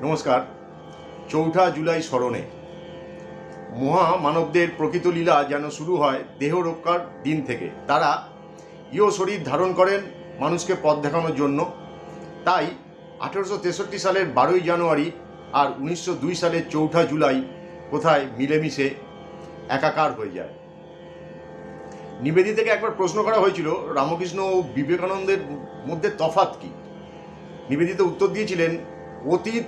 নমস্কার। ৪ঠা জুলাই স্মরণে মহামানবদের প্রকৃত লীলা যেন শুরু হয় দেহ রক্ষার দিন থেকে। তারা ইহ শরীর ধারণ করেন মানুষকে পথ দেখানোর জন্য। তাই 1863 সালের 12ই জানুয়ারি আর 1902 সালের ৪ঠা জুলাই কোথায় মিলেমিশে একাকার হয়ে যায়। নিবেদিতাকে একবার প্রশ্ন করা হয়েছিল রামকৃষ্ণ ও বিবেকানন্দের মধ্যে তফাৎ কি। নিবেদিতা উত্তর দিয়েছিলেন, অতীত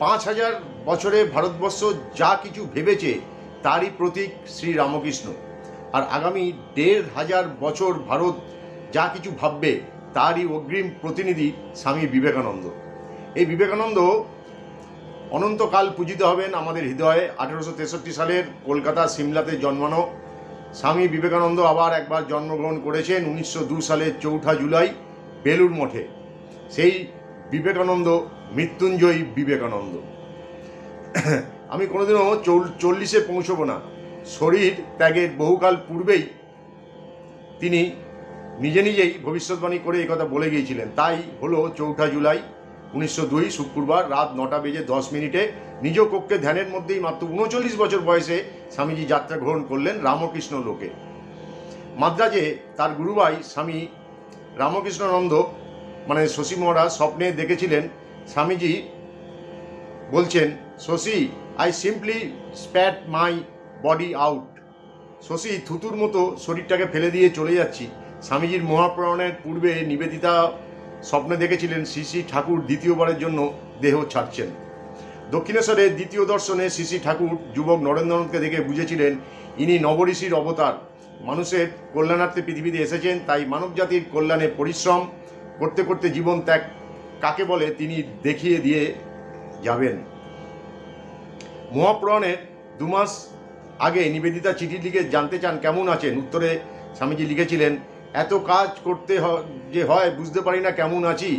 5000 বছরে ভারতবর্ষ যা কিছু ভেবেছে তারই প্রতীক শ্রী রামকৃষ্ণ, আর আগামী 1500 বছর ভারত যা কিছু ভাববে তারই অগ্রিম প্রতিনিধি স্বামী বিবেকানন্দ। এই বিবেকানন্দ অনন্তকাল পূজিত হবেন আমাদের হৃদয়ে। 1863 সালের কলকাতা সিমলাতে জন্মানো স্বামী বিবেকানন্দ আবার একবার জন্মগ্রহণ করেছেন 1902 সালের 4ঠা জুলাই বেলুড় মঠে। সেই বিবেকানন্দ মৃত্যুঞ্জয়ী বিবেকানন্দ। আমি কোনোদিনও 40-এ পৌঁছবো না। শরীর ত্যাগের বহুকাল পূর্বেই তিনি নিজেই ভবিষ্যৎবাণী করে এই কথা বলে গিয়েছিলেন। তাই হলো 4ঠা জুলাই 1902 শুক্রবার রাত 9:10 নিজ কক্ষে ধ্যানের মধ্যেই মাত্র 39 বছর বয়সে স্বামীজি যাত্রা গ্রহণ করলেন রামকৃষ্ণ লোকে। মাদ্রাজে তার গুরুভাই স্বামী রামকৃষ্ণানন্দ মানে শশী মহারাজ স্বপ্নে দেখেছিলেন স্বামীজি বলছেন, Shashi, I simply spat my body out. Shashi, থুতুর মতো শরীরটাকে ফেলে দিয়ে চলে যাচ্ছি। স্বামীজির মহাপ্রয়াণের পূর্বে নিবেদিতা স্বপ্নে দেখেছিলেন শ্রী শ্রী ঠাকুর দ্বিতীয়বারের জন্য দেহ ছাড়ছেন। দক্ষিণেশ্বরের দ্বিতীয় দর্শনে শ্রী শ্রী ঠাকুর যুবক নরেন্দ্রনাথকে দেখে বুঝেছিলেন ইনি নবঋষির অবতার, মানুষের কল্যাণার্থে পৃথিবীতে এসেছেন। তাই মানবজাতির কল্যাণে পরিশ্রম করতে করতে জীবন ত্যাগ কাকে বলে তিনি দেখিয়ে দিয়ে যাবেন। মহাপ্রয়াণের 2 মাস আগে নিবেদিতা চিঠি লিখে জানতে চান কেমন আছেন। উত্তরে স্বামীজি লিখেছিলেন, এত কাজ করতে যে হয় বুঝতে পারি না কেমন আছি,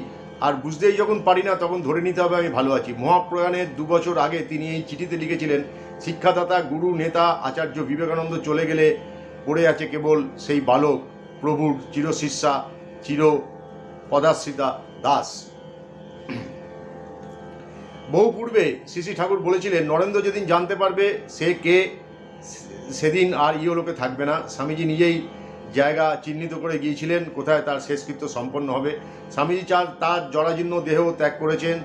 আর বুঝতেই যখন পারি না তখন ধরে নিতে হবে আমি ভালো আছি। মহাপ্রয়াণের 2 বছর আগে তিনি এই চিঠিতে লিখেছিলেন, শিক্ষাদাতা গুরু নেতা আচার্য বিবেকানন্দ চলে গেলে পড়ে আছে কেবল সেই বালক, প্রভুর চিরশিষ্যা চির পদাশ্রিতা দাস। বহু পূর্বে শ্রী শ্রী ঠাকুর বলেছিলেন, নরেন্দ্র যেদিন জানতে পারবে সে কে সেদিন আর ইহলোকে থাকবে না। স্বামীজি নিজেই জায়গা চিহ্নিত করে গিয়েছিলেন কোথায় তার শেষকৃত্য সম্পন্ন হবে। স্বামীজি তার জরাজীর্ণ দেহ ত্যাগ করেছেন,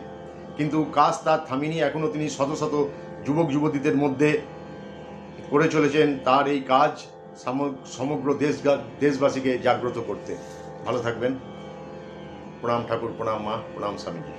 কিন্তু কাজ তার থামিনি। এখনও তিনি শত শত যুবক যুবতীদের মধ্যে করে চলেছেন তার এই কাজ সমগ্র দেশবাসীকে জাগ্রত করতে। ভালো থাকবেন। প্রণাম ঠাকুর, প্রণাম মা, প্রণাম স্বামীজি।